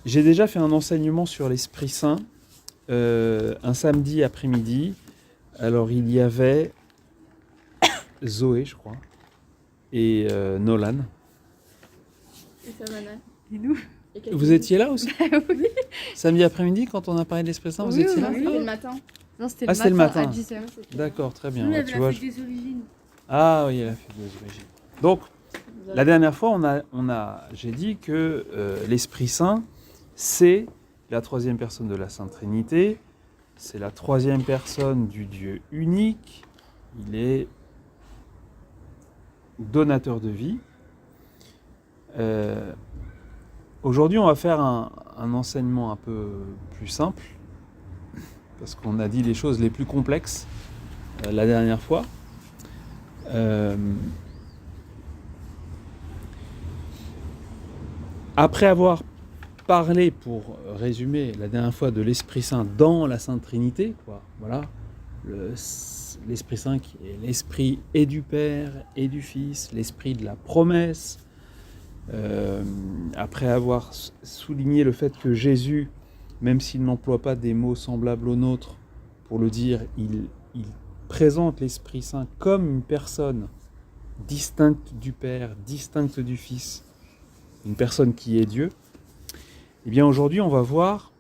J'ai déjà fait un enseignement sur l'Esprit Saint, un samedi après-midi. Alors il y avait Zoé, je crois, et Nolan. Et Savannah. Et nous? Vous étiez là aussi? Oui. Samedi après-midi, quand on a parlé de l'Esprit Saint, vous Oui, étiez là? C'était le matin. Non, c'était Ah, c'était le matin. à 10h. D'accord, très bien. Nous, il y Ouais, avait tu la vois, fête des origines. Ah oui, il y a la fête des origines. Donc, la dernière fois, j'ai dit que l'Esprit Saint, c'est la troisième personne de la Sainte Trinité, c'est la troisième personne du Dieu unique, il est donateur de vie. Aujourd'hui, on va faire un enseignement un peu plus simple, parce qu'on a dit les choses les plus complexes la dernière fois. Après avoir parlé, pour résumer, la dernière fois de l'Esprit Saint dans la Sainte Trinité, quoi, voilà, l'Esprit Saint qui est l'Esprit et du Père et du Fils, l'Esprit de la promesse, après avoir souligné le fait que Jésus, même s'il n'emploie pas des mots semblables aux nôtres pour le dire, il présente l'Esprit Saint comme une personne distincte du Père, distincte du Fils, une personne qui est Dieu. Eh bien aujourd'hui on va voir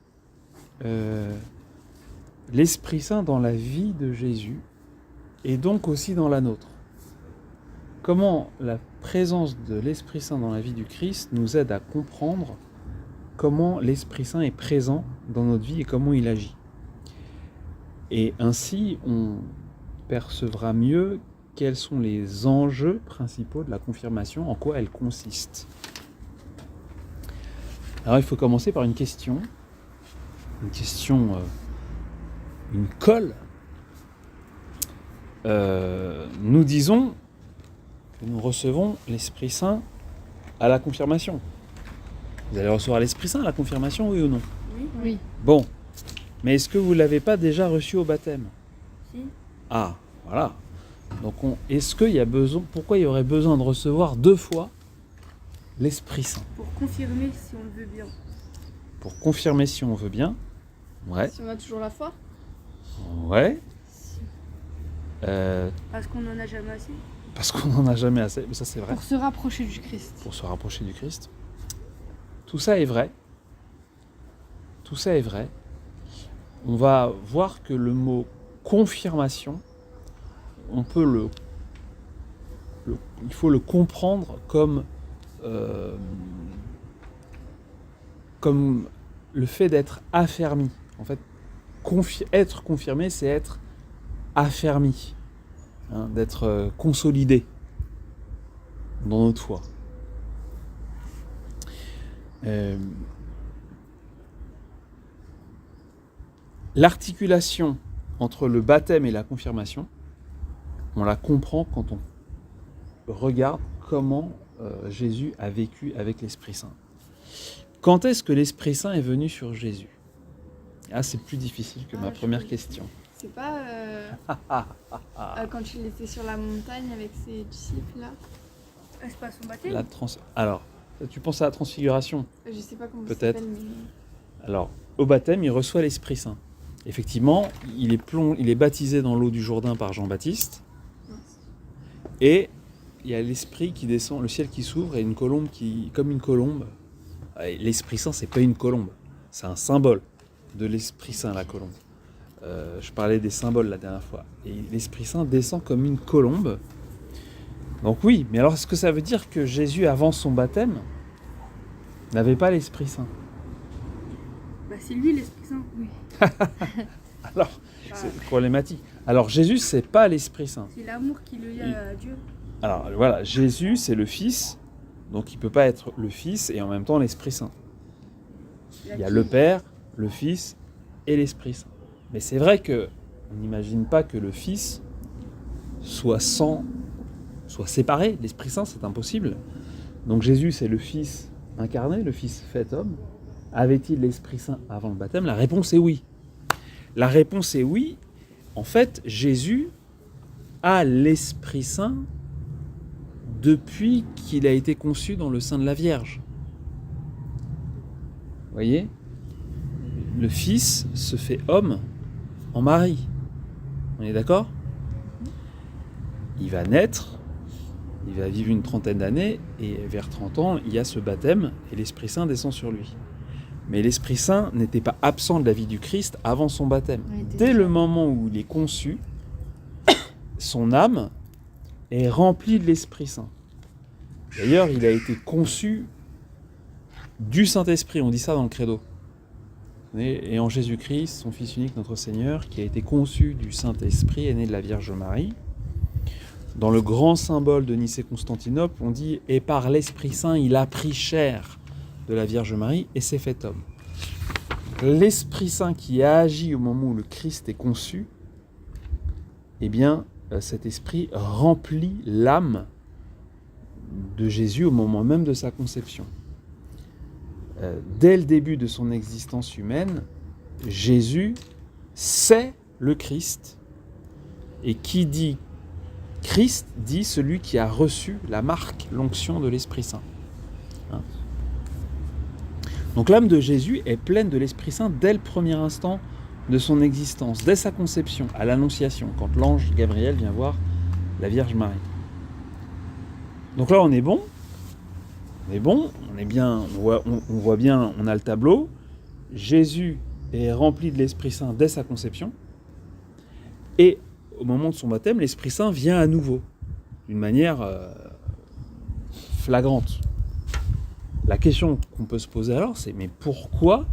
l'Esprit Saint dans la vie de Jésus et donc aussi dans la nôtre. Comment la présence de l'Esprit Saint dans la vie du Christ nous aide à comprendre comment l'Esprit Saint est présent dans notre vie et comment il agit. Et ainsi on percevra mieux quels sont les enjeux principaux de la confirmation, en quoi elle consiste. Alors il faut commencer par une question, une colle. Nous disons que nous recevons l'Esprit Saint à la confirmation. Vous allez recevoir l'Esprit Saint à la confirmation, oui ou non? Oui. Bon, mais est-ce que vous ne l'avez pas déjà reçu au baptême? Si. Ah, voilà. Donc est-ce qu'il y a besoin, pourquoi il y aurait besoin de recevoir 2 fois l'Esprit Saint? Pour confirmer si on le veut bien. Pour confirmer si on veut bien. Ouais. Si on a toujours la foi. Ouais. Parce qu'on n'en a jamais assez. Parce qu'on n'en a jamais assez, mais ça c'est vrai. Pour se rapprocher du Christ. Pour se rapprocher du Christ. Tout ça est vrai. Tout ça est vrai. On va voir que le mot confirmation, on peut il faut le comprendre comme le fait d'être affermi. En fait, être confirmé, c'est être affermi, hein, d'être consolidé dans notre foi. L'articulation entre le baptême et la confirmation, on la comprend quand on regarde comment Jésus a vécu avec l'Esprit Saint. Quand est-ce que l'Esprit Saint est venu sur Jésus? Ah, c'est plus difficile que ma première question. C'est pas quand il était sur la montagne avec ses disciples là. C'est pas son baptême. Alors, tu penses à la transfiguration? Je sais pas comment Peut-être. ça s'appelle, mais... Alors, au baptême, il reçoit l'Esprit Saint. Effectivement, il est baptisé dans l'eau du Jourdain par Jean-Baptiste. Et il y a l'Esprit qui descend, le ciel qui s'ouvre et une colombe comme une colombe. L'Esprit Saint, c'est pas une colombe, c'est un symbole de l'Esprit Saint, la colombe. Je parlais des symboles la dernière fois. Et l'Esprit Saint descend comme une colombe. Donc oui, mais alors est-ce que ça veut dire que Jésus, avant son baptême, n'avait pas l'Esprit Saint? Bah, c'est lui l'Esprit Saint. Oui. Alors, c'est problématique. Alors Jésus, c'est pas l'Esprit Saint. C'est l'amour qui le lie à Dieu. Alors voilà, Jésus, c'est le Fils, donc il ne peut pas être le Fils et en même temps l'Esprit Saint. Il y a le Père, le Fils et l'Esprit Saint. Mais c'est vrai qu'on n'imagine pas que le Fils soit séparé. L'Esprit Saint, c'est impossible. Donc Jésus, c'est le Fils incarné, le Fils fait homme. Avait-il l'Esprit Saint avant le baptême? La réponse est oui. La réponse est oui. En fait, Jésus a l'Esprit Saint depuis qu'il a été conçu dans le sein de la Vierge. Vous voyez ? Le Fils se fait homme en Marie. On est d'accord ? Il va naître, il va vivre une trentaine d'années, et vers 30 ans, il y a ce baptême, et l'Esprit Saint descend sur lui. Mais l'Esprit Saint n'était pas absent de la vie du Christ avant son baptême. Dès le moment où il est conçu, son âme est remplie de l'Esprit Saint. D'ailleurs, il a été conçu du Saint-Esprit, on dit ça dans le credo. Et en Jésus-Christ, son Fils unique, notre Seigneur, qui a été conçu du Saint-Esprit, est né de la Vierge Marie. Dans le grand symbole de Nicée-Constantinople, on dit « Et par l'Esprit Saint, il a pris chair de la Vierge Marie et s'est fait homme ». L'Esprit Saint qui a agi au moment où le Christ est conçu, eh bien, cet esprit remplit l'âme de Jésus au moment même de sa conception. Dès le début de son existence humaine, Jésus c'est le Christ. Et qui dit Christ dit celui qui a reçu la marque, l'onction de l'Esprit Saint. Hein ? Donc l'âme de Jésus est pleine de l'Esprit Saint dès le premier instant de son existence, dès sa conception, à l'Annonciation, quand l'ange Gabriel vient voir la Vierge Marie. Donc là, on est bon, on est bien, on voit bien, on a le tableau. Jésus est rempli de l'Esprit Saint dès sa conception, et au moment de son baptême, l'Esprit Saint vient à nouveau, d'une manière flagrante. La question qu'on peut se poser alors, c'est mais pourquoi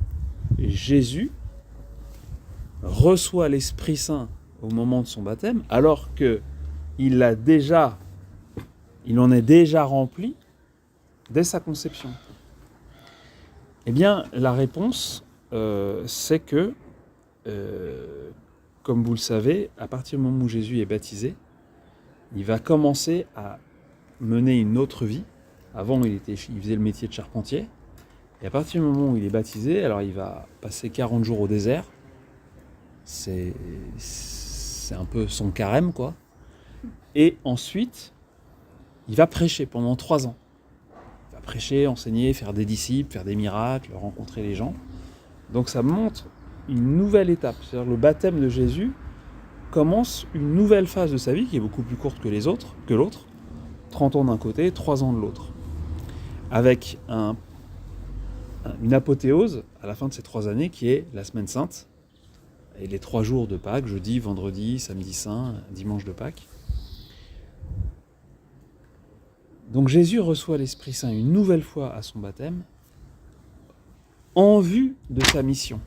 Jésus reçoit l'Esprit Saint au moment de son baptême, alors qu'il en est déjà rempli dès sa conception? Eh bien, la réponse, c'est que, comme vous le savez, à partir du moment où Jésus est baptisé, il va commencer à mener une autre vie. Avant, il faisait le métier de charpentier. Et à partir du moment où il est baptisé, alors il va passer 40 jours au désert. C'est un peu son carême, quoi. Et ensuite, il va prêcher pendant 3 ans. Il va prêcher, enseigner, faire des disciples, faire des miracles, rencontrer les gens. Donc ça montre une nouvelle étape. C'est-à-dire le baptême de Jésus commence une nouvelle phase de sa vie qui est beaucoup plus courte que l'autre. 30 ans d'un côté, 3 ans de l'autre. Avec une apothéose à la fin de ces 3 années qui est la Semaine Sainte et les 3 jours de Pâques, jeudi, vendredi, samedi saint, dimanche de Pâques. Donc Jésus reçoit l'Esprit Saint une nouvelle fois à son baptême en vue de sa mission.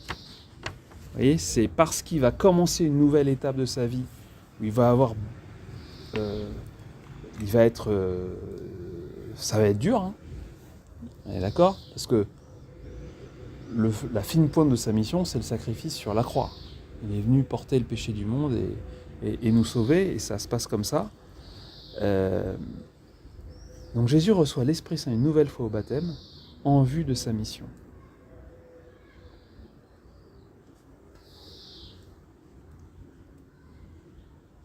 Vous voyez, c'est parce qu'il va commencer une nouvelle étape de sa vie où ça va être dur, hein. On est d'accord ? Parce que la fine pointe de sa mission, c'est le sacrifice sur la croix. Il est venu porter le péché du monde et nous sauver, et ça se passe comme ça. Donc Jésus reçoit l'Esprit Saint une nouvelle fois au baptême en vue de sa mission.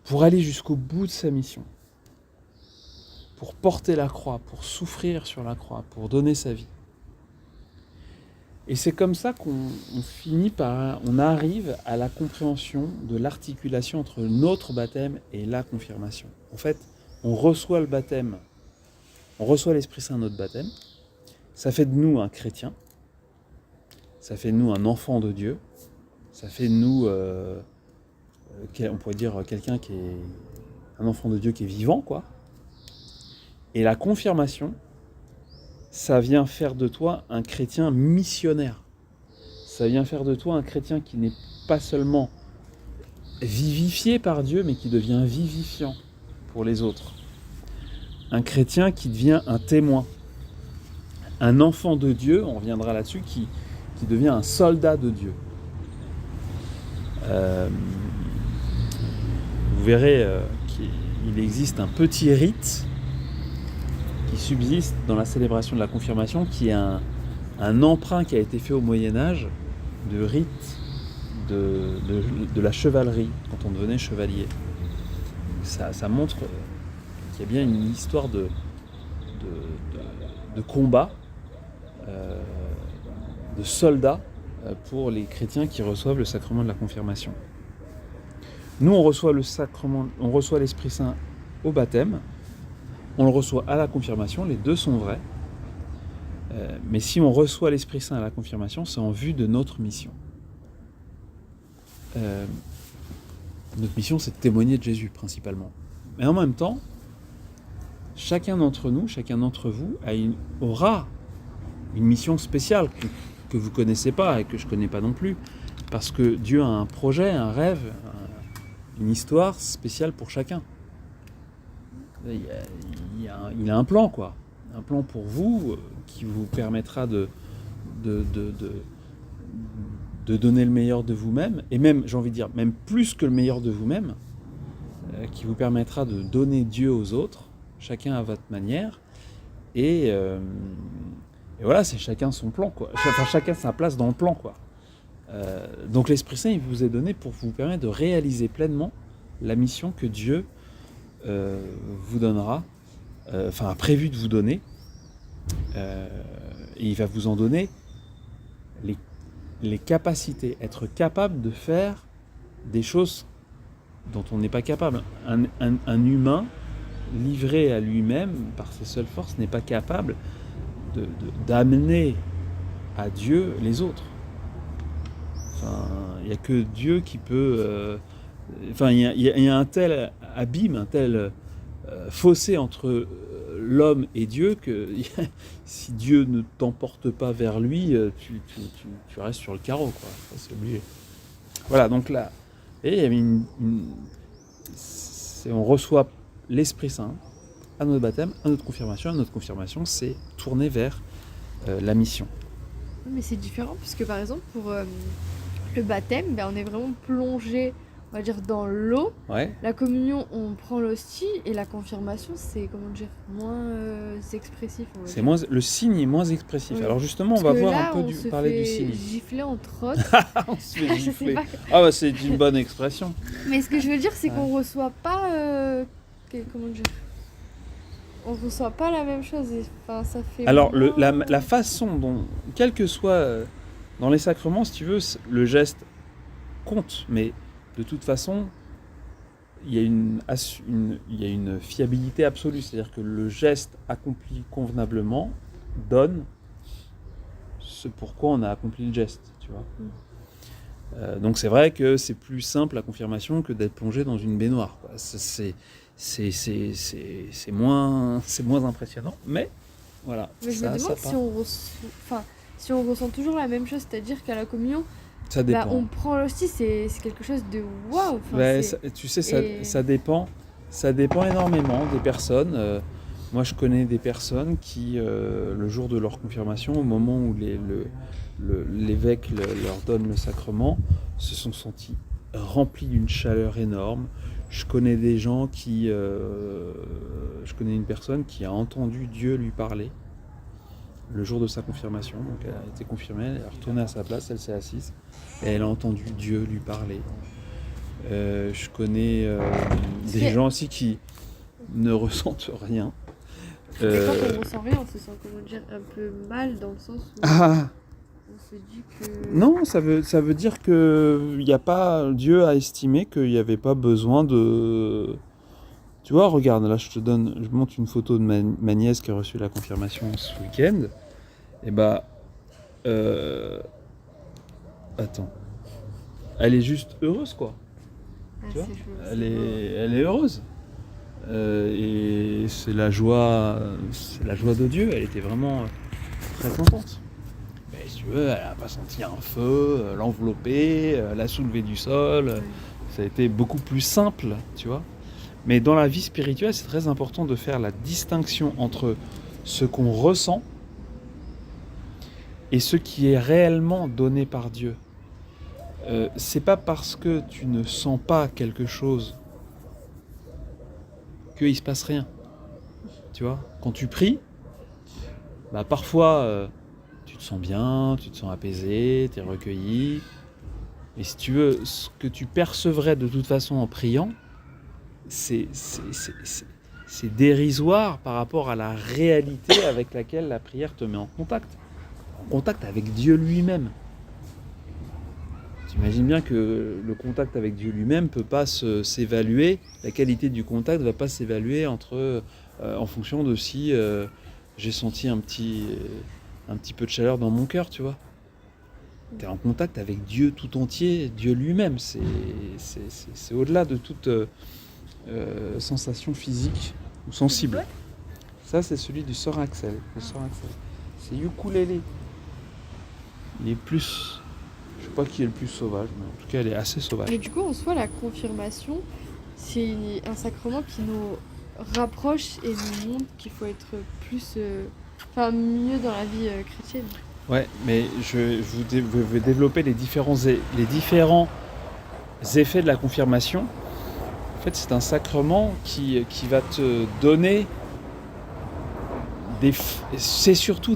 Pour aller jusqu'au bout de sa mission. Pour porter la croix, pour souffrir sur la croix, pour donner sa vie. Et c'est comme ça qu'on arrive à la compréhension de l'articulation entre notre baptême et la confirmation. En fait, on reçoit le baptême, on reçoit l'Esprit Saint à notre baptême, ça fait de nous un chrétien, ça fait de nous un enfant de Dieu, ça fait de nous, on pourrait dire quelqu'un qui est un enfant de Dieu qui est vivant, quoi. Et la confirmation, ça vient faire de toi un chrétien missionnaire. Ça vient faire de toi un chrétien qui n'est pas seulement vivifié par Dieu, mais qui devient vivifiant pour les autres. Un chrétien qui devient un témoin. Un enfant de Dieu, on reviendra là-dessus, qui devient un soldat de Dieu. Vous verrez qu'il existe un petit rite qui subsiste dans la célébration de la confirmation, qui est un emprunt qui a été fait au Moyen-Âge de rite de la chevalerie, quand on devenait chevalier. Ça montre qu'il y a bien une histoire de combat soldats pour les chrétiens qui reçoivent le sacrement de la confirmation. Nous, on reçoit l'Esprit Saint au baptême, on le reçoit à la confirmation, les deux sont vrais. Mais si on reçoit l'Esprit Saint à la confirmation, c'est en vue de notre mission. Notre mission, c'est de témoigner de Jésus, principalement. Mais en même temps, chacun d'entre nous, chacun d'entre vous aura une mission spéciale que vous ne connaissez pas et que je ne connais pas non plus. Parce que Dieu a un projet, un rêve, une histoire spéciale pour chacun. Il a un plan, quoi. Un plan pour vous qui vous permettra de donner le meilleur de vous-même, et même, j'ai envie de dire, même plus que le meilleur de vous-même, qui vous permettra de donner Dieu aux autres, chacun à votre manière, et voilà, c'est chacun son plan, quoi. Enfin, chacun sa place dans le plan, quoi. Donc l'Esprit Saint, il vous est donné pour vous permettre de réaliser pleinement la mission que Dieu vous donnera, a prévu de vous donner, et il va vous en donner les capacités, être capable de faire des choses dont on n'est pas capable. Un humain livré à lui-même par ses seules forces n'est pas capable d'amener à Dieu les autres. Enfin, il n'y a que Dieu qui peut... il y a un tel abîme, un tel fossé entre l'homme et Dieu que si Dieu ne t'emporte pas vers lui, tu restes sur le carreau, quoi. C'est obligé. Voilà, donc là, on reçoit l'Esprit Saint à notre baptême, à notre confirmation. Notre confirmation, c'est tourner vers la mission. Mais c'est différent, puisque par exemple, pour le baptême, on est vraiment plongé, on va dire, dans l'eau. Ouais. La communion, on prend l'hostie, et la confirmation, c'est, comment dire, moins expressif. Le signe est moins expressif. Oui. Alors justement, on va voir un peu parler du signe. Gifler entre autres. On se fait gifler. C'est une bonne expression. Mais ce que je veux dire, c'est qu'on reçoit pas... comment dire, on reçoit pas la même chose. Ça fait. Alors la façon dont, quel que soit dans les sacrements, si tu veux, le geste compte, mais de toute façon, il y a une fiabilité absolue, c'est-à-dire que le geste accompli convenablement donne ce pourquoi on a accompli le geste, tu vois. Donc c'est vrai que c'est plus simple la confirmation que d'être plongé dans une baignoire, quoi. C'est moins impressionnant, mais voilà. Mais je me demande si on ressent toujours la même chose, c'est-à-dire qu'à la communion, ça dépend. On prend l'hostie, c'est quelque chose de waouh. Tu sais, ça dépend énormément des personnes. Moi, je connais des personnes qui, le jour de leur confirmation, au moment où l'évêque leur donne le sacrement, se sont sentis remplis d'une chaleur énorme. Je connais des gens je connais une personne qui a entendu Dieu lui parler le jour de sa confirmation. Donc elle a été confirmée, elle est retournée à sa place, elle s'est assise et elle a entendu Dieu lui parler. Je connais des gens aussi qui ne ressentent rien. Quand on ressent rien, on se sent, comment dire, un peu mal, dans le sens où on se dit que... Non, ça veut dire que Dieu a estimé qu'il n'y avait pas besoin de... Tu vois, regarde, là je montre une photo de ma nièce qui a reçu la confirmation ce week-end. Et attends. Elle est juste heureuse, quoi. Tu vois, elle est heureuse. Et c'est la joie de Dieu. Elle était vraiment très contente. Mais si tu veux, elle n'a pas senti un feu, l'envelopper, la soulever du sol. Ça a été beaucoup plus simple, tu vois. Mais dans la vie spirituelle, c'est très important de faire la distinction entre ce qu'on ressent et ce qui est réellement donné par Dieu. C'est pas parce que tu ne sens pas quelque chose qu'il se passe rien. Tu vois, quand tu pries, parfois tu te sens bien, tu te sens apaisé, tu es recueilli. Et si tu veux, ce que tu percevrais de toute façon en priant, c'est dérisoire par rapport à la réalité avec laquelle la prière te met en contact. contact avec Dieu lui-même. Tu imagines bien que le contact avec Dieu lui-même ne peut pas s'évaluer, la qualité du contact ne va pas s'évaluer en fonction de si j'ai senti un petit peu de chaleur dans mon cœur, tu vois. Tu es en contact avec Dieu tout entier, Dieu lui-même. C'est au-delà de toute sensation physique ou sensible. Ça, c'est celui du sœur Axel. Le sœur Axel. C'est ukulélé. Il est plus... Je sais pas qui est le plus sauvage, mais en tout cas, elle est assez sauvage. Mais du coup, en soi, la confirmation, c'est un sacrement qui nous rapproche et nous montre qu'il faut être plus... mieux dans la vie chrétienne. Ouais, mais je vais développer les différents effets de la confirmation. En fait, c'est un sacrement qui va te donner c'est surtout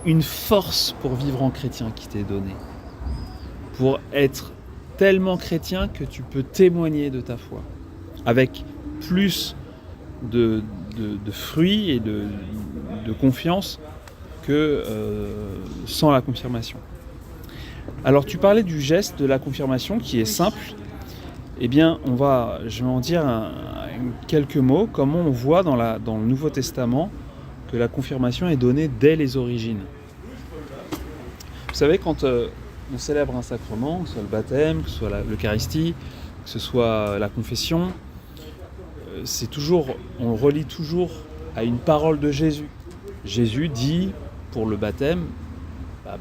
une force pour vivre en chrétien qui t'est donnée. Pour être tellement chrétien que tu peux témoigner de ta foi. Avec plus de fruits et de confiance que sans la confirmation. Alors tu parlais du geste de la confirmation qui est simple. Eh bien, je vais en dire quelques mots. Comment on voit dans le Nouveau Testament que la confirmation est donnée dès les origines. Vous savez, quand on célèbre un sacrement, que ce soit le baptême, que ce soit l'Eucharistie, que ce soit la confession, on le relie toujours à une parole de Jésus. Jésus dit, pour le baptême,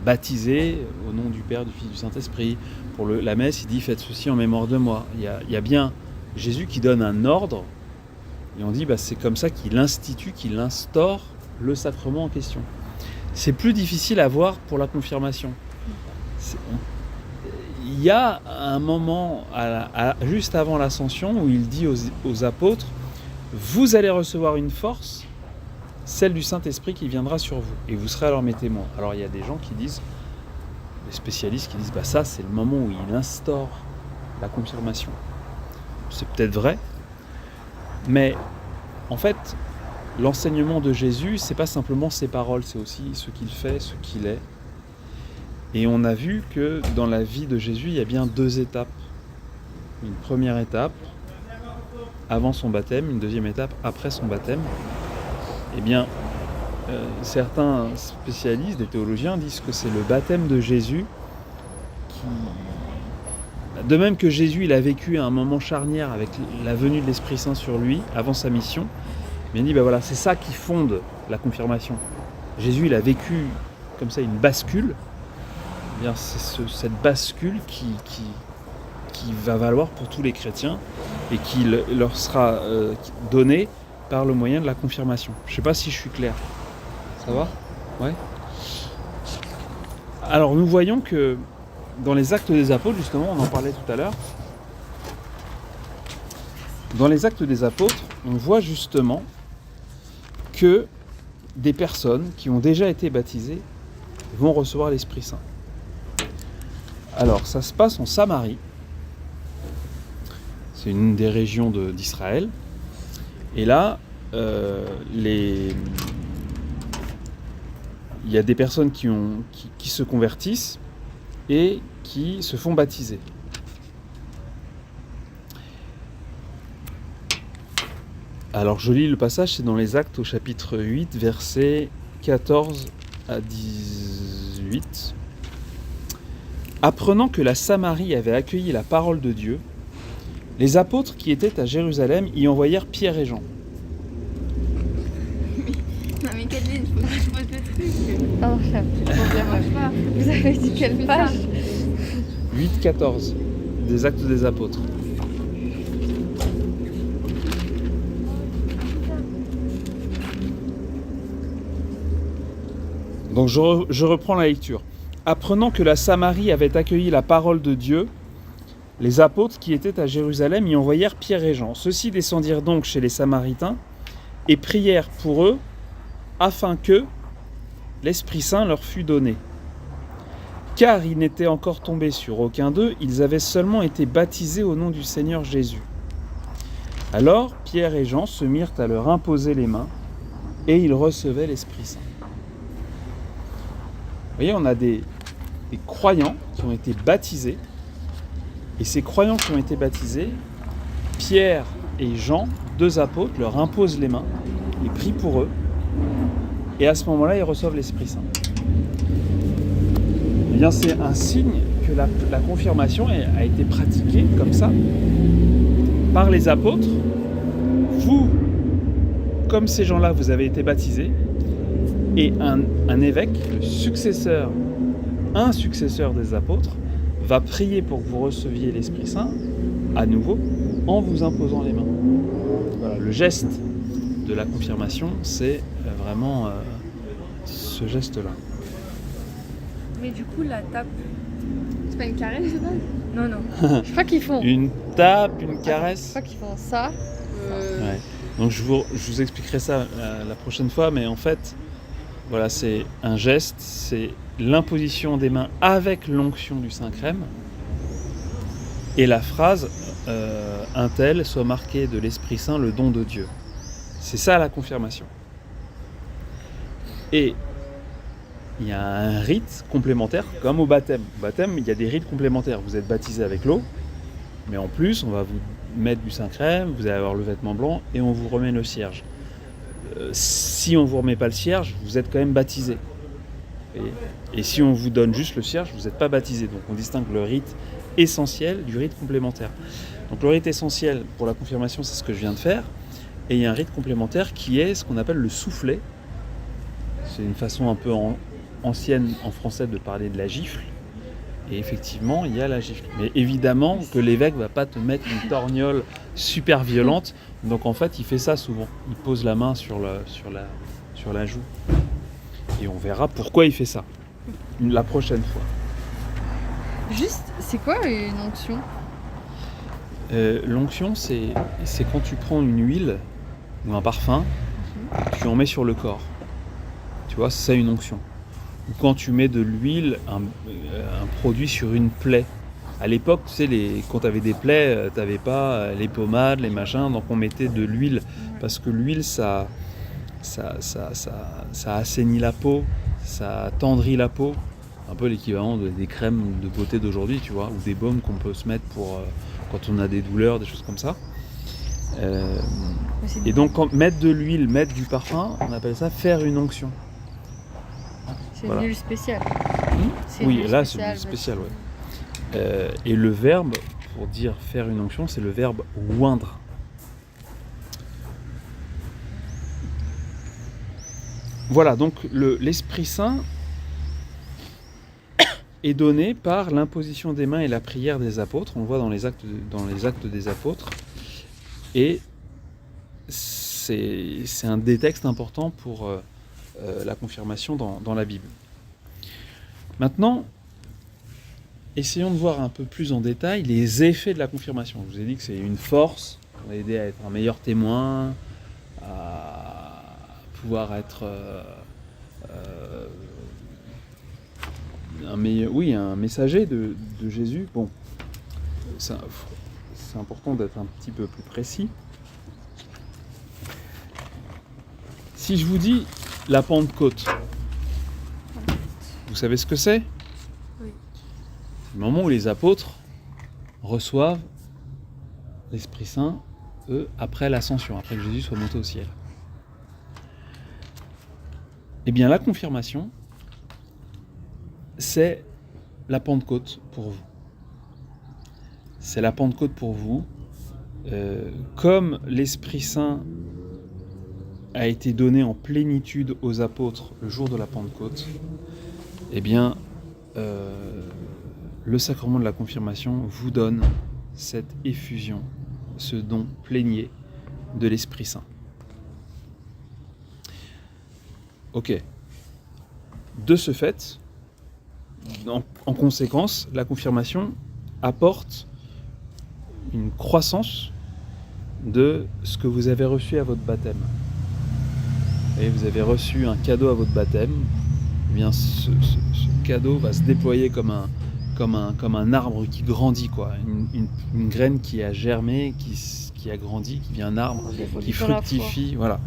baptisez au nom du Père, du Fils, du Saint-Esprit. Pour la messe, il dit, faites ceci en mémoire de moi. Il y a bien Jésus qui donne un ordre, et on dit, c'est comme ça qu'il institue, qu'il instaure le sacrement en question. C'est plus difficile à voir pour la confirmation. Il y a un moment, juste avant l'ascension, où il dit aux apôtres, vous allez recevoir une force, celle du Saint-Esprit qui viendra sur vous, et vous serez alors mes témoins. Alors il y a des gens qui disent, des spécialistes qui disent, ça c'est le moment où il instaure la confirmation. C'est peut-être vrai, mais en fait, l'enseignement de Jésus, c'est pas simplement ses paroles, c'est aussi ce qu'il fait, ce qu'il est. Et on a vu que dans la vie de Jésus, il y a bien 2 étapes. Une première étape avant son baptême, une deuxième étape après son baptême. Eh bien, certains spécialistes, des théologiens, disent que c'est le baptême de Jésus qui... De même que Jésus, il a vécu un moment charnière avec la venue de l'Esprit Saint sur lui, avant sa mission, mais il dit, c'est ça qui fonde la confirmation. Jésus, il a vécu comme ça une bascule. Eh bien, c'est cette bascule qui va valoir pour tous les chrétiens et qui leur sera donnée par le moyen de la confirmation. Je ne sais pas si je suis clair. Ça va ? Ouais. Alors, nous voyons que dans les Actes des Apôtres, justement, on en parlait tout à l'heure, dans les Actes des Apôtres, on voit justement que des personnes qui ont déjà été baptisées vont recevoir l'Esprit Saint. Alors, ça se passe en Samarie. C'est une des régions d'Israël. Et là, il y a des personnes qui se convertissent et qui se font baptiser. Alors je lis le passage, c'est dans les Actes au chapitre 8, versets 14 à 18. Apprenant que la Samarie avait accueilli la parole de Dieu, les apôtres qui étaient à Jérusalem y envoyèrent Pierre et Jean. Non mais Kathleen, il faut que je pose le truc. Pardon, j'ai un petit problème. Vous avez dit quelle page ? 8-14 des Actes des Apôtres. Donc je reprends la lecture. Apprenant que la Samarie avait accueilli la parole de Dieu, les apôtres qui étaient à Jérusalem y envoyèrent Pierre et Jean. Ceux-ci descendirent donc chez les Samaritains et prièrent pour eux afin que l'Esprit Saint leur fût donné. Car ils n'étaient encore tombés sur aucun d'eux, ils avaient seulement été baptisés au nom du Seigneur Jésus. Alors Pierre et Jean se mirent à leur imposer les mains et ils recevaient l'Esprit Saint. voyez, on a des croyants qui ont été baptisés. Et ces croyants qui ont été baptisés, Pierre et Jean, 2 apôtres, leur imposent les mains, ils prient pour eux, et à ce moment-là, ils reçoivent l'Esprit Saint. Eh bien, c'est un signe que la confirmation a été pratiquée comme ça par les apôtres. Vous, comme ces gens-là, vous avez été baptisés, et un évêque, un successeur des apôtres, va prier pour que vous receviez l'Esprit Saint, à nouveau, en vous imposant les mains. Voilà, le geste de la confirmation, c'est vraiment ce geste-là. Mais du coup, la tape. C'est pas une caresse de base? Non, non. Je crois qu'ils font. Une tape, une Je caresse. crois qu'ils font ça. Ouais. Donc je vous expliquerai ça la prochaine fois, mais en fait, voilà, c'est un geste, c'est l'imposition des mains avec l'onction du Saint-Crème, et la phrase un tel soit marqué de l'Esprit Saint, le don de Dieu. C'est ça la confirmation. Et il y a un rite complémentaire, comme au baptême. Au baptême, il y a des rites complémentaires. Vous êtes baptisé avec l'eau, mais en plus, on va vous mettre du Saint-Crème, vous allez avoir le vêtement blanc, et on vous remet le cierge. Si on ne vous remet pas le cierge, vous êtes quand même baptisé. Et si on vous donne juste le cierge, vous n'êtes pas baptisé. Donc on distingue le rite essentiel du rite complémentaire. Donc le rite essentiel pour la confirmation, c'est ce que je viens de faire. Et il y a un rite complémentaire qui est ce qu'on appelle le soufflet. C'est une façon un peu ancienne en français de parler de la gifle. Et effectivement, il y a la gifle. Mais évidemment que l'évêque ne va pas te mettre une torgnole super violente. Donc en fait, il fait ça souvent. Il pose la main sur la joue. Et on verra pourquoi il fait ça la prochaine fois. Juste, c'est quoi une onction? L'onction, c'est quand tu prends une huile ou un parfum, tu en mets sur le corps. Tu vois, c'est une onction. Ou quand tu mets de l'huile, un produit sur une plaie. À l'époque, tu sais, quand tu avais des plaies, tu n'avais pas les pommades, les machins, donc on mettait de l'huile. Parce que l'huile, ça assainit la peau, ça tendrit la peau. Un peu l'équivalent des crèmes de beauté d'aujourd'hui, tu vois, ou des baumes qu'on peut se mettre pour quand on a des douleurs, des choses comme ça. Et donc, mettre de l'huile, mettre du parfum, on appelle ça faire une onction. C'est Voilà. une huile spéciale. Oui, là, c'est une huile spéciale, ouais. Et le verbe, pour dire faire une onction, c'est le verbe oindre. Voilà, donc l'Esprit Saint est donné par l'imposition des mains et la prière des apôtres. On le voit dans les actes des apôtres. Et c'est un des textes importants pour la confirmation dans la Bible. Maintenant, essayons de voir un peu plus en détail les effets de la confirmation. Je vous ai dit que c'est une force, ça va aider à être un meilleur témoin, à pouvoir être un messager de Jésus. Bon, c'est important d'être un petit peu plus précis. Si je vous dis la Pentecôte, vous savez ce que c'est? Oui. C'est le moment où les apôtres reçoivent l'Esprit Saint, eux, après l'ascension, après que Jésus soit monté au ciel. Eh bien, la confirmation, c'est la Pentecôte pour vous. C'est la Pentecôte pour vous. Comme l'Esprit Saint a été donné en plénitude aux apôtres le jour de la Pentecôte, eh bien, le sacrement de la confirmation vous donne cette effusion, ce don plénier de l'Esprit Saint. Ok. De ce fait, en conséquence, la confirmation apporte une croissance de ce que vous avez reçu à votre baptême. Et vous avez reçu un cadeau à votre baptême, eh bien ce cadeau va se déployer comme un arbre qui grandit, quoi. Une graine qui a germé, qui a grandi, qui devient un arbre, qui fructifie. Voilà.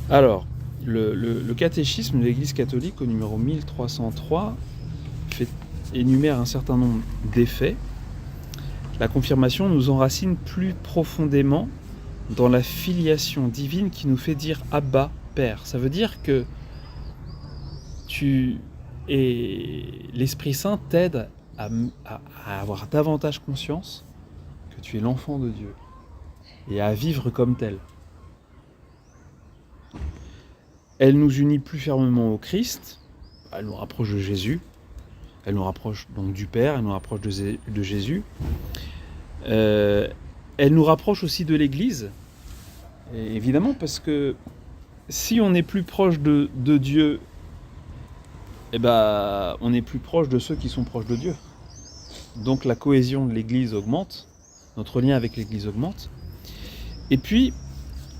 Alors, le catéchisme de l'Église catholique au numéro 1303 énumère un certain nombre d'effets. La confirmation nous enracine plus profondément dans la filiation divine qui nous fait dire Abba, Père. Ça veut dire que l'Esprit Saint t'aide à avoir davantage conscience que tu es l'enfant de Dieu et à vivre comme tel. Elle nous unit plus fermement au Christ, elle nous rapproche de Jésus, elle nous rapproche donc du Père, elle nous rapproche de Jésus. Elle nous rapproche aussi de l'Église, et évidemment, parce que si on est plus proche de Dieu, eh ben, on est plus proche de ceux qui sont proches de Dieu. Donc la cohésion de l'Église augmente, notre lien avec l'Église augmente. Et puis,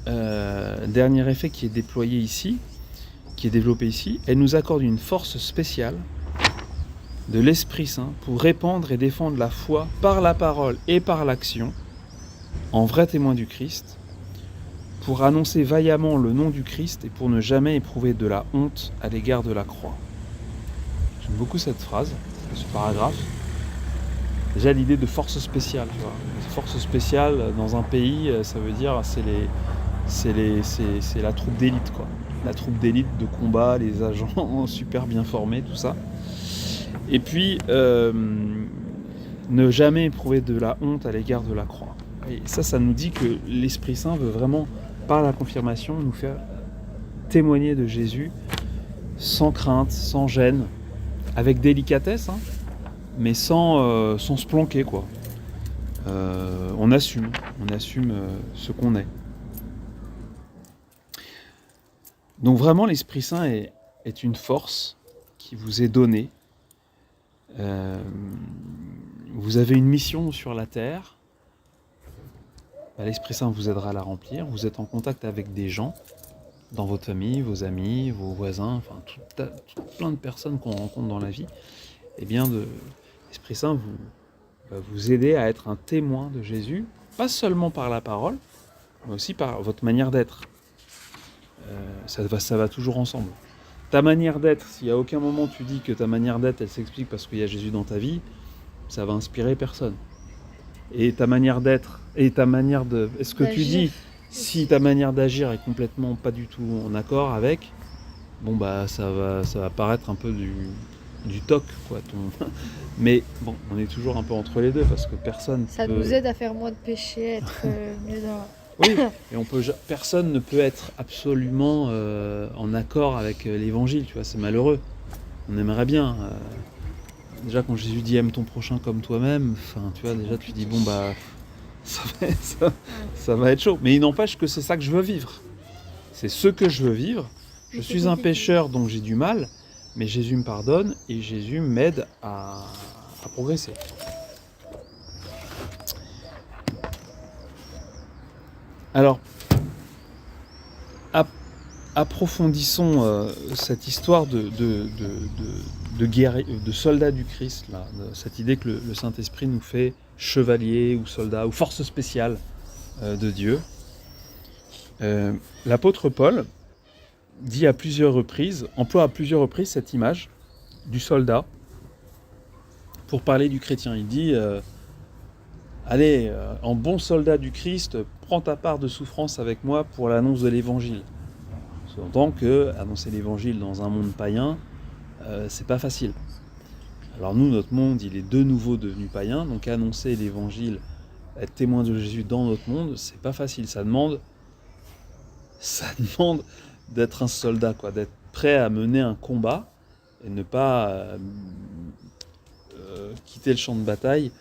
dernier effet qui est déployé ici, qui est développé ici, elle nous accorde une force spéciale de l'Esprit Saint pour répandre et défendre la foi par la parole et par l'action, en vrai témoin du Christ, pour annoncer vaillamment le nom du Christ et pour ne jamais éprouver de la honte à l'égard de la croix. J'aime beaucoup cette phrase, ce paragraphe. Déjà l'idée de force spéciale, tu vois. Force spéciale dans un pays, ça veut dire c'est la troupe d'élite, quoi. La troupe d'élite de combat, les agents super bien formés, tout ça. Et puis ne jamais éprouver de la honte à l'égard de la croix. Et ça nous dit que l'Esprit Saint veut vraiment, par la confirmation, nous faire témoigner de Jésus sans crainte, sans gêne, avec délicatesse, hein, mais sans se planquer, quoi. On assume ce qu'on est. Donc vraiment, l'Esprit Saint est une force qui vous est donnée. Vous avez une mission sur la terre. L'Esprit Saint vous aidera à la remplir. Vous êtes en contact avec des gens, dans votre famille, vos amis, vos voisins, enfin plein de personnes qu'on rencontre dans la vie. Eh bien, l'Esprit Saint va vous aider à être un témoin de Jésus, pas seulement par la parole, mais aussi par votre manière d'être. Ça va toujours ensemble. Ta manière d'être, si à aucun moment tu dis que ta manière d'être, elle s'explique parce qu'il y a Jésus dans ta vie, ça va inspirer personne. Et ta manière d'être, et ta manière de... Est-ce que tu dis, si ta manière d'agir est complètement pas du tout en accord avec, bon bah ça va paraître un peu du toc, quoi. Mais bon, on est toujours un peu entre les deux parce que personne Ça peut... nous aide à faire moins de péchés, à être mieux dans... Oui, et personne ne peut être absolument en accord avec l'évangile, tu vois, c'est malheureux. On aimerait bien. Déjà, quand Jésus dit aime ton prochain comme toi-même, enfin, tu vois, déjà tu dis bon bah ça va être chaud. Mais il n'empêche que c'est ça que je veux vivre. C'est ce que je veux vivre. Je suis un pécheur, donc j'ai du mal, mais Jésus me pardonne et Jésus m'aide à progresser. Alors, approfondissons cette histoire de guerrier, de soldat du Christ, là, cette idée que le Saint-Esprit nous fait chevalier ou soldat ou force spéciale de Dieu. L'apôtre Paul emploie à plusieurs reprises cette image du soldat pour parler du chrétien. Il dit allez, en bon soldat du Christ, prends ta part de souffrance avec moi pour l'annonce de l'évangile. Sous-entend que annoncer l'évangile dans un monde païen, c'est pas facile. Alors nous, notre monde, il est de nouveau devenu païen, donc annoncer l'évangile, être témoin de Jésus dans notre monde, c'est pas facile. Ça demande d'être un soldat, quoi, d'être prêt à mener un combat et ne pas quitter le champ de bataille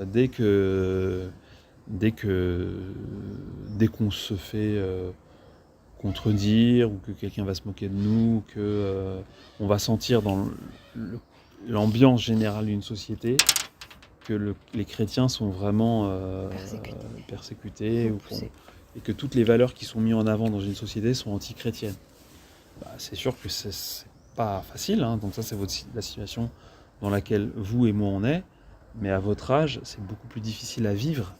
dès qu'on se fait contredire ou que quelqu'un va se moquer de nous, que on va sentir dans l'ambiance générale d'une société que les chrétiens sont vraiment persécutés et que toutes les valeurs qui sont mises en avant dans une société sont anti-chrétiennes. C'est sûr que c'est pas facile, hein, donc ça c'est la situation dans laquelle vous et moi on est, mais à votre âge c'est beaucoup plus difficile à vivre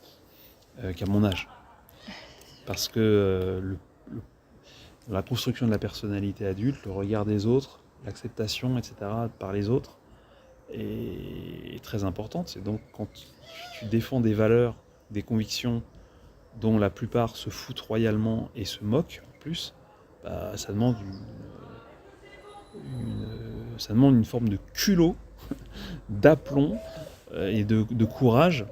qu'à mon âge. Parce que la construction de la personnalité adulte, le regard des autres, l'acceptation, etc. par les autres est très importante. C'est donc quand tu défends des valeurs, des convictions dont la plupart se foutent royalement et se moquent en plus, ça demande une forme de culot, d'aplomb et de courage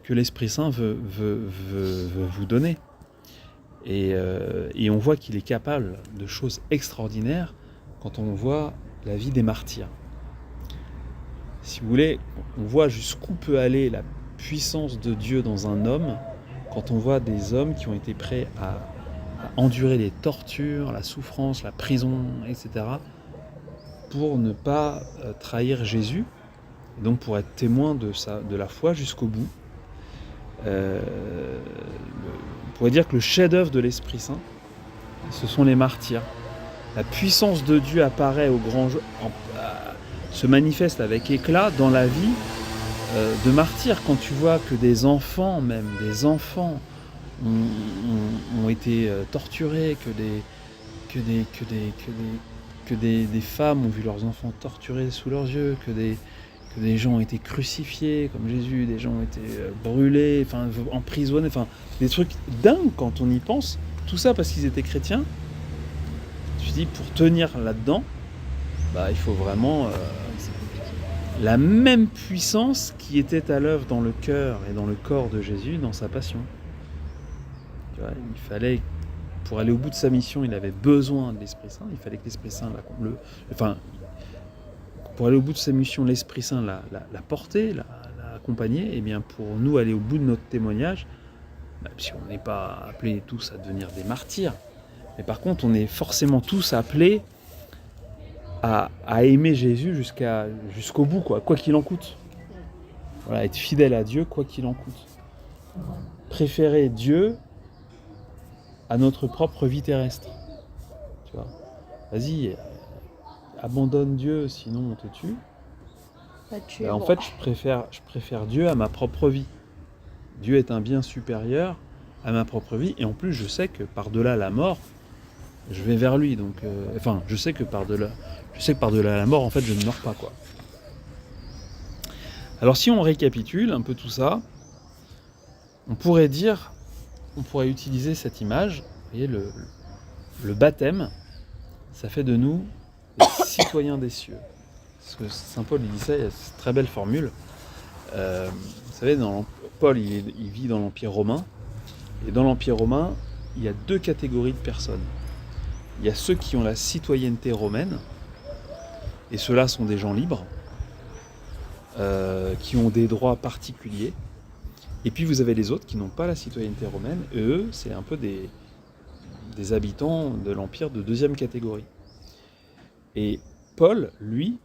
que l'Esprit Saint veut vous donner. Et on voit qu'il est capable de choses extraordinaires quand on voit la vie des martyrs. Si vous voulez, on voit jusqu'où peut aller la puissance de Dieu dans un homme quand on voit des hommes qui ont été prêts à endurer les tortures, la souffrance, la prison, etc. pour ne pas trahir Jésus, et donc pour être témoin de la foi jusqu'au bout. On pourrait dire que le chef-d'œuvre de l'Esprit Saint, ce sont les martyrs. La puissance de Dieu apparaît au grand jour, se manifeste avec éclat dans la vie de martyrs. Quand tu vois que des enfants ont été torturés, que des femmes ont vu leurs enfants torturés sous leurs yeux, que des gens ont été crucifiés comme Jésus, des gens ont été brûlés, emprisonnés, des trucs dingues quand on y pense. Tout ça parce qu'ils étaient chrétiens. Tu dis, pour tenir là-dedans, il faut vraiment la même puissance qui était à l'œuvre dans le cœur et dans le corps de Jésus, dans sa passion. Tu vois, il fallait, pour aller au bout de sa mission, il avait besoin de l'Esprit Saint. Il fallait que l'Esprit Saint pour aller au bout de sa mission, l'Esprit Saint l'a porté, l'a accompagné. Et bien pour nous aller au bout de notre témoignage, si on n'est pas appelés tous à devenir des martyrs, mais par contre on est forcément tous appelés à aimer Jésus jusqu'au bout, quoi qu'il en coûte. Voilà, être fidèle à Dieu, quoi qu'il en coûte. Préférer Dieu à notre propre vie terrestre. Tu vois, vas-y, abandonne Dieu, sinon on te tue. En fait, je préfère Dieu à ma propre vie. Dieu est un bien supérieur à ma propre vie, et en plus, je sais que par-delà la mort, je vais vers lui. Donc, je sais que par-delà la mort, en fait, je ne meurs pas, quoi. Alors, si on récapitule un peu tout ça, on pourrait utiliser cette image. Vous voyez, le baptême, ça fait de nous des citoyens des cieux. Parce que Saint Paul, il dit ça, il y a cette très belle formule. Vous savez, Paul, il vit dans l'Empire romain. Et dans l'Empire romain, il y a deux catégories de personnes. Il y a ceux qui ont la citoyenneté romaine, et ceux-là sont des gens libres, qui ont des droits particuliers. Et puis vous avez les autres qui n'ont pas la citoyenneté romaine, et eux, c'est un peu des habitants de l'Empire de deuxième catégorie. Et Paul, lui,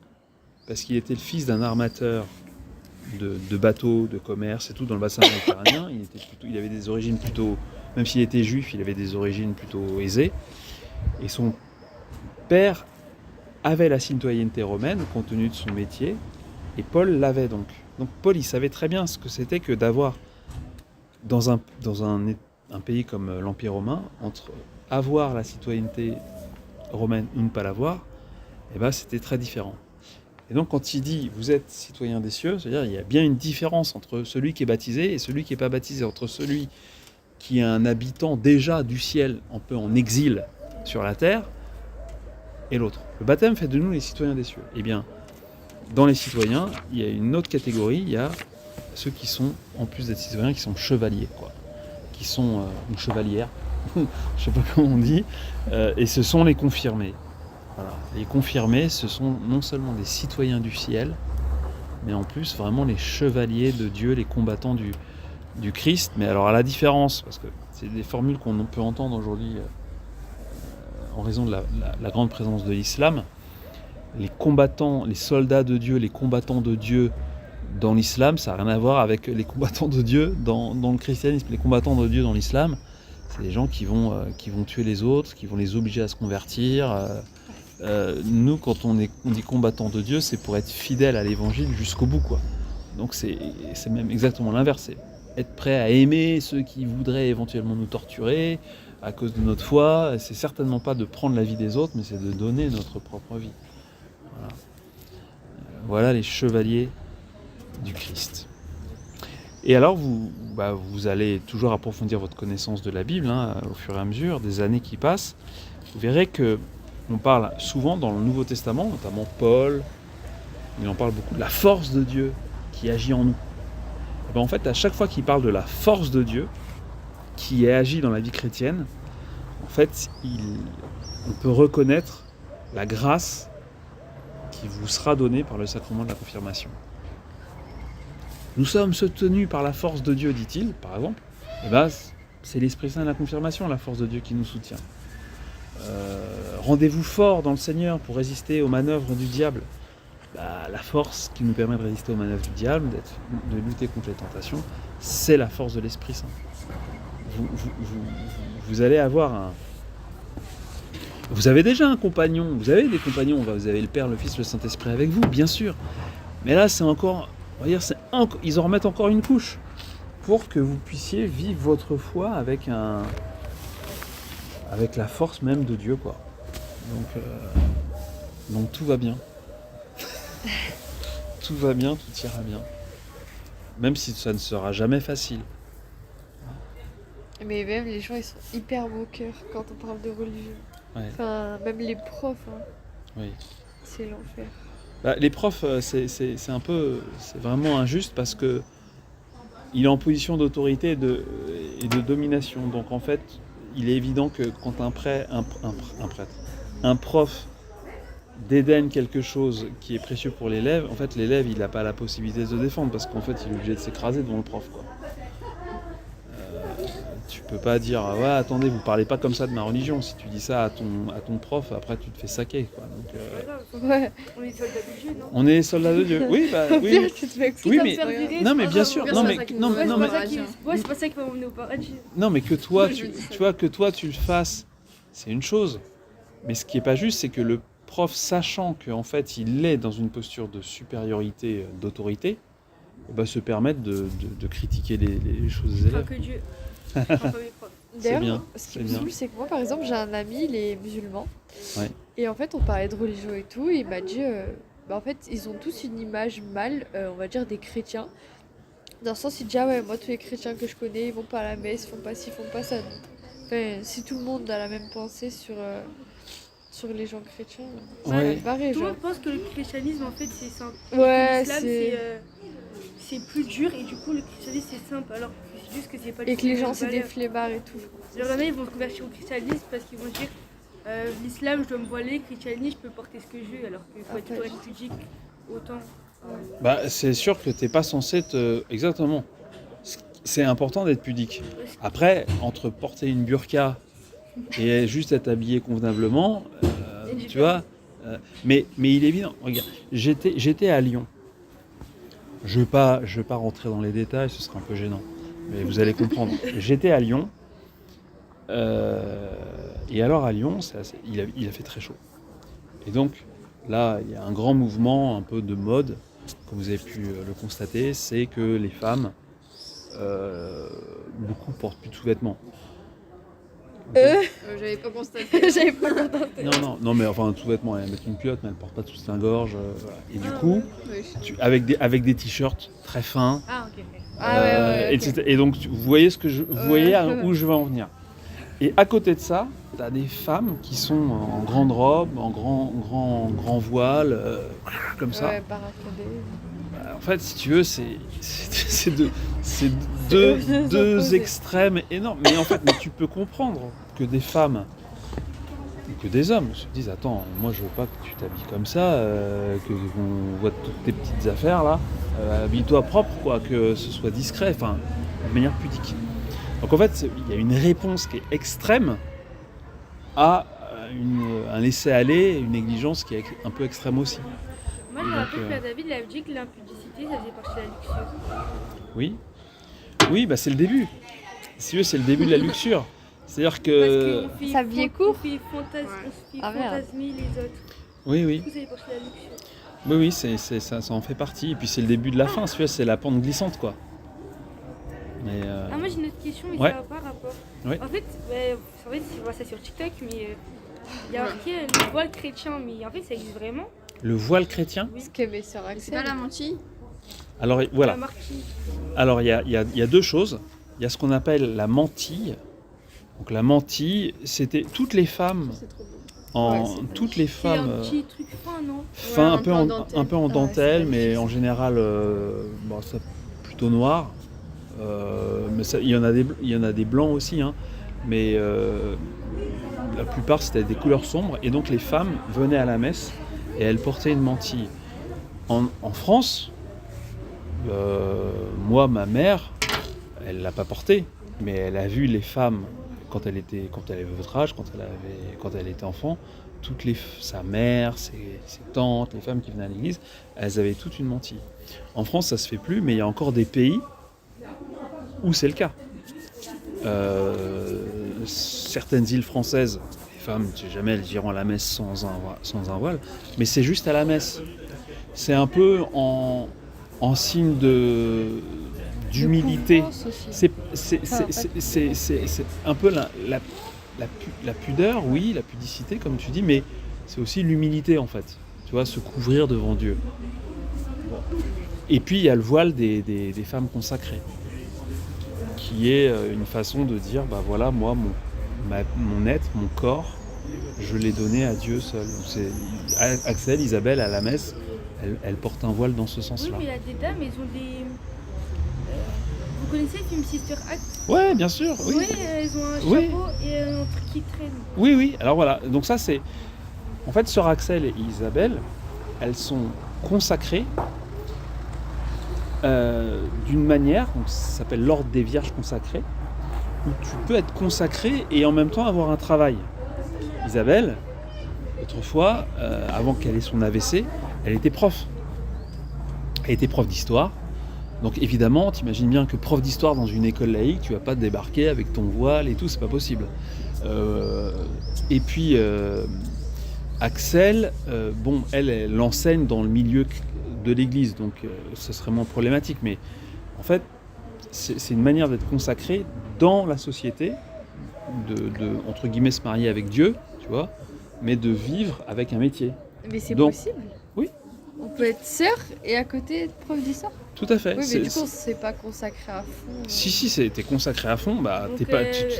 parce qu'il était le fils d'un armateur de bateaux, de commerce et tout dans le bassin méditerranéen, il avait des origines plutôt, même s'il était juif, il avait des origines plutôt aisées, et son père avait la citoyenneté romaine compte tenu de son métier, et Paul l'avait donc. Donc Paul, il savait très bien ce que c'était que d'avoir dans un pays comme l'Empire romain, entre avoir la citoyenneté romaine ou ne pas l'avoir, c'était très différent. Et donc quand il dit « vous êtes citoyen des cieux », c'est-à-dire il y a bien une différence entre celui qui est baptisé et celui qui n'est pas baptisé, entre celui qui est un habitant déjà du ciel, un peu en exil sur la terre, et l'autre. Le baptême fait de nous les citoyens des cieux. Eh bien, dans les citoyens, il y a une autre catégorie, il y a ceux qui sont, en plus d'être citoyens, qui sont chevaliers, qui sont ou chevalières, je ne sais pas comment on dit, et ce sont les confirmés. Voilà. Les confirmés, ce sont non seulement des citoyens du ciel, mais en plus vraiment les chevaliers de Dieu, les combattants du Christ. Mais alors à la différence, parce que c'est des formules qu'on peut entendre aujourd'hui en raison de la grande présence de l'islam, les combattants, les soldats de Dieu, les combattants de Dieu dans l'islam, ça n'a rien à voir avec les combattants de Dieu dans le christianisme. Les combattants de Dieu dans l'islam, c'est des gens qui vont tuer les autres, qui vont les obliger à se convertir. Nous, quand on dit combattant de Dieu, c'est pour être fidèle à l'évangile jusqu'au bout, quoi. Donc c'est même exactement l'inverse. C'est être prêt à aimer ceux qui voudraient éventuellement nous torturer, à cause de notre foi, c'est certainement pas de prendre la vie des autres, mais c'est de donner notre propre vie. Voilà, voilà les chevaliers du Christ. Et alors, vous allez toujours approfondir votre connaissance de la Bible, hein, au fur et à mesure des années qui passent. Vous verrez qu'on parle souvent dans le Nouveau Testament, notamment Paul, il en parle beaucoup de la force de Dieu qui agit en nous. Et bien en fait, à chaque fois qu'il parle de la force de Dieu qui agit dans la vie chrétienne, en fait, on peut reconnaître la grâce qui vous sera donnée par le sacrement de la confirmation. Nous sommes soutenus par la force de Dieu, dit-il, par exemple. Et ben, c'est l'Esprit Saint de la confirmation, la force de Dieu qui nous soutient. Rendez-vous fort dans le Seigneur pour résister aux manœuvres du diable. La force qui nous permet de résister aux manœuvres du diable, de lutter contre les tentations, c'est la force de l'Esprit Saint. Vous allez avoir Vous avez déjà un compagnon, vous avez des compagnons, vous avez le Père, le Fils, le Saint-Esprit avec vous, bien sûr. Mais là, c'est encore, on va dire, ils en remettent encore une couche pour que vous puissiez vivre votre foi avec la force même de Dieu, quoi. Donc tout va bien. Tout va bien, tout ira bien. Même si ça ne sera jamais facile. Mais même les gens, ils sont hyper moqueurs quand on parle de religion. Ouais. Enfin, même les profs, hein. Oui. C'est l'enfer. Les profs, c'est vraiment injuste parce que il est en position d'autorité et de domination. Donc en fait, il est évident que quand un prof dédaigne quelque chose qui est précieux pour l'élève, en fait l'élève il n'a pas la possibilité de se défendre parce qu'en fait il est obligé de s'écraser devant le prof, quoi. Tu peux pas dire ouais attendez vous parlez pas comme ça de ma religion, si tu dis ça à ton prof après tu te fais saquer, quoi. Donc, Ouais. On est soldats de Dieu, non? on est soldats de Dieu. Oui oui. Tu te fais Oui, comme mais- ça. Non mais bien sûr, non mais C'est pas ça qui va m'emmener au paradis. non mais que toi tu le fasses, c'est une chose. Mais ce qui est pas juste, c'est que le prof, sachant qu'en fait il est dans une posture de supériorité, d'autorité, se permettre de critiquer les choses des Enfin élèves. que Dieu. Enfin, pas mes profs. D'ailleurs, bien, ce qui c'est me bien. saoule, c'est que moi, par exemple, j'ai un ami, il est musulman. Ouais. Et en fait, on parlait de religion et tout. Et il m'a dit, en fait, ils ont tous une image mal, on va dire, des chrétiens. Dans le sens, il dit, ah ouais, moi, tous les chrétiens que je connais, ils vont pas à la messe, ils font pas ci, ils font pas ça. Enfin, si tout le monde a la même pensée sur les gens chrétiens, ça Ouais. va barrer, Tout le genre. monde pense que le christianisme en fait c'est simple. Ouais, Et que l'islam c'est... c'est plus dur et du coup le christianisme c'est simple alors que c'est juste que c'est pas Et que les gens, mêmes c'est des valeurs. flemmards et tout. Alors, il y en a, ils vont se convertir au christianisme parce qu'ils vont se dire l'islam je dois me voiler, le christianisme je peux porter ce que je veux alors qu'il faut Ah, toujours pas être pudique autant. C'est sûr que t'es pas censé exactement. C'est important d'être pudique. Après, entre porter une burqa et juste être habillé convenablement, tu vois. Mais il est évident. Regarde, j'étais à Lyon. Je vais pas rentrer dans les détails, ce sera un peu gênant. Mais vous allez comprendre. J'étais à Lyon. Et alors à Lyon, il a fait très chaud. Et donc là, il y a un grand mouvement, un peu de mode, comme vous avez pu le constater, c'est que les femmes, beaucoup portent plus de sous-vêtements. J'avais pas constaté. J'avais pas contenté. Non, mais enfin, sous-vêtements, elles mettent une culotte, mais elles portent pas de soutien-gorge. Voilà. Et du Ah, coup, Oui. avec des t-shirts très fins, Ah ok. Ah ouais, ok. etc. Et donc, vous voyez vous voyez Ouais. où je veux en venir. Et à côté de ça, tu as des femmes qui sont en grande robe, en grand voile, comme ça. Ouais, parapluie. En fait, si tu veux, c'est deux deux opposés. extrêmes énormes. Mais en fait, tu peux comprendre que des femmes ou que des hommes se disent attends, moi je veux pas que tu t'habilles comme ça, qu'on voit toutes tes petites affaires là. Habille-toi propre, quoi, que ce soit discret, enfin, de manière pudique. Donc en fait, il y a une réponse qui est extrême à un laisser-aller, une négligence qui est un peu extrême aussi. Moi je me Donc, rappelle que Père David il avait dit que l'impudicité ça faisait partie de la luxure. Oui, c'est le début. Si tu veux, c'est le début de la luxure. C'est-à-dire que... Parce qu'on fait Ça vieillit court. on se fait Ah, merde. fantasmer les autres. Oui, Tout ça fait partie de la luxure. oui, ça en fait partie. Et puis c'est le début de la fin, si tu veux, c'est la pente glissante, quoi. Mais, Ah moi j'ai une autre question mais Ouais. ça n'a pas rapport. Oui. En fait, je vois ça sur TikTok, mais il y a marqué le voile chrétien, mais en fait, ça existe vraiment. Le voile chrétien. Ce qu'est mes sœurs C'est pas Axel. la mantille? Alors voilà. La marquise. Alors il y a deux choses. Il y a ce qu'on appelle la mantille. Donc la mantille, c'était toutes les femmes C'est trop beau. toutes les C'est un femmes petit truc fin, non? fin, Ouais, un peu en dentelle, Ah ouais, c'est mais magnifique. en général bon, ça, plutôt noir. Mais il y en a des blancs aussi, hein. Mais la plupart c'était des couleurs sombres et donc les femmes venaient à la messe et elles portaient une mantille. En France, moi, ma mère, elle l'a pas portée, mais elle a vu les femmes quand elle avait votre âge, quand elle était enfant, sa mère, ses tantes, les femmes qui venaient à l'église, elles avaient toute une mantille. En France, ça se fait plus, mais il y a encore des pays où c'est le cas. Certaines îles françaises, les femmes, jamais elles iront à la messe sans un voile, mais c'est juste à la messe. C'est un peu en signe d'humilité. C'est un peu la pudeur, oui, la pudicité, comme tu dis, mais c'est aussi l'humilité, en fait. Tu vois, se couvrir devant Dieu. Bon. Et puis, il y a le voile des femmes consacrées, qui est une façon de dire, bah voilà, moi, mon être, mon corps, je l'ai donné à Dieu seul. Axel, Isabelle, à la messe, elle porte un voile dans ce Oui, sens-là. mais il y a des dames, elles ont des. Vous connaissez le film Sister Act? Ouais, bien sûr, oui. Oui, elles ont un Oui. chapeau et un truc qui traîne. Oui, alors voilà. Donc ça, c'est... En fait, sœur Axel et Isabelle, elles sont consacrées d'une manière, donc ça s'appelle l'ordre des Vierges consacrées, où tu peux être consacré et en même temps avoir un travail. Isabelle, autrefois, avant qu'elle ait son AVC, elle était prof. Elle était prof d'histoire. Donc évidemment, t'imagines bien que prof d'histoire dans une école laïque, tu vas pas débarquer avec ton voile et tout, c'est pas possible. Et puis Axel, bon, elle enseigne dans le milieu de l'église, donc ce serait moins problématique, mais en fait, c'est une manière d'être consacré dans la société, de entre guillemets se marier avec Dieu, tu vois, mais de vivre avec un métier. Mais c'est Donc, possible. oui. On peut être sœur et à côté être prof d'histoire. Tout à fait. Oui, mais du coup, c'est pas consacré à fond. Si, t'es consacré à fond, bah Donc, tu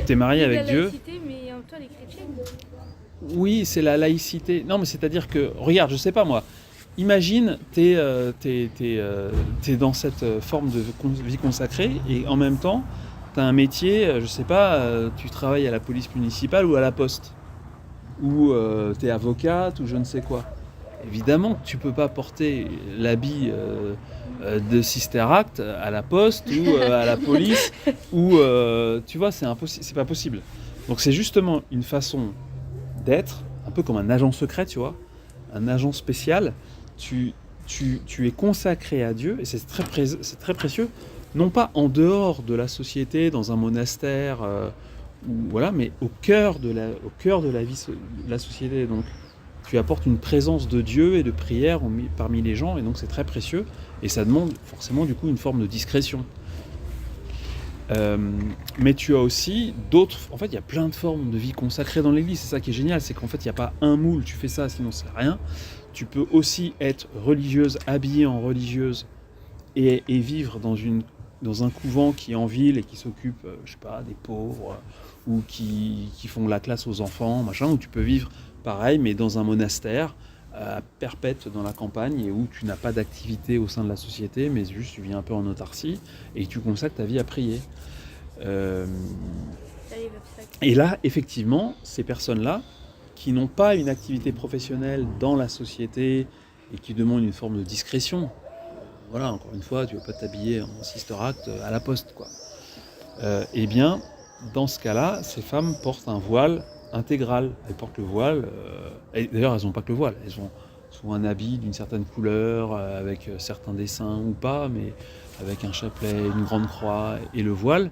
t'es marié avec Dieu. La laïcité, mais en même temps, elle est chrétienne. Oui, c'est la laïcité. Non, mais c'est-à-dire que, regarde, je sais pas moi, imagine, t'es dans cette forme de vie consacrée et en même temps, t'as un métier, je sais pas, tu travailles à la police municipale ou à la poste, ou t'es avocate ou je ne sais quoi. Évidemment que tu peux pas porter l'habit de Sister Act à la poste ou à la police, ou tu vois, c'est pas possible. Donc c'est justement une façon d'être, un peu comme un agent secret, tu vois, un agent spécial. Tu es consacré à Dieu, et c'est très précieux, non pas en dehors de la société, dans un monastère, voilà, mais au cœur de la vie de la société. Donc tu apportes une présence de Dieu et de prière parmi les gens, et donc c'est très précieux, et ça demande forcément du coup une forme de discrétion. Mais tu as aussi d'autres... En fait, il y a plein de formes de vie consacrée dans l'église. C'est ça qui est génial, c'est qu'en fait, il n'y a pas un moule, tu fais ça, sinon c'est rien. Tu peux aussi être religieuse, habillée en religieuse, et vivre dans un couvent qui est en ville et qui s'occupe, je sais pas, des pauvres, ou qui font la classe aux enfants, machin, où tu peux vivre pareil, mais dans un monastère, perpète dans la campagne, et où tu n'as pas d'activité au sein de la société, mais juste tu vis un peu en autarcie, et tu consacres ta vie à prier. Et là, effectivement, ces personnes-là, qui n'ont pas une activité professionnelle dans la société, et qui demandent une forme de discrétion, voilà, encore une fois, tu ne vas pas t'habiller en Sister Act à la poste, quoi. Eh bien, dans ce cas-là, ces femmes portent un voile intégral. Elles portent le voile, et d'ailleurs elles n'ont pas que le voile, elles ont souvent un habit d'une certaine couleur, avec certains dessins ou pas, mais avec un chapelet, une grande croix et le voile.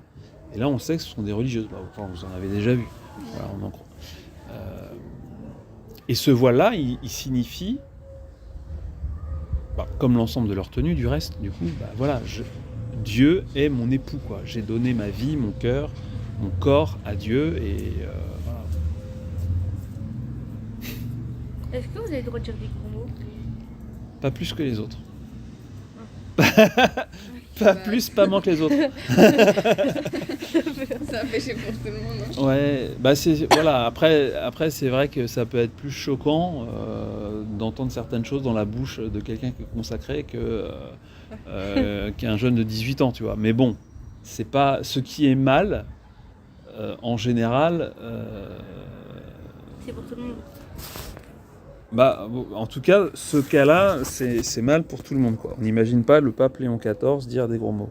Et là on sait que ce sont des religieuses. Enfin, vous en avez déjà vu. Voilà, on en croit. Et ce voile-là, il signifie, comme l'ensemble de leur tenue du reste, du coup, voilà, Dieu est mon époux, quoi. J'ai donné ma vie, mon cœur mon corps à Dieu et voilà. Est-ce que vous avez le droit de dire des gros mots? Pas plus que les autres. Pas plus, pas moins que les autres. C'est un péché pour tout le monde. Hein. Ouais, bah voilà. Après, c'est vrai que ça peut être plus choquant d'entendre certaines choses dans la bouche de quelqu'un qui est consacré qu'un jeune de 18 ans, tu vois. Mais bon, c'est pas ce qui est mal en général. C'est pour tout le monde. Bah, en tout cas, ce cas-là, c'est mal pour tout le monde, quoi. On n'imagine pas le pape Léon XIV dire des gros mots.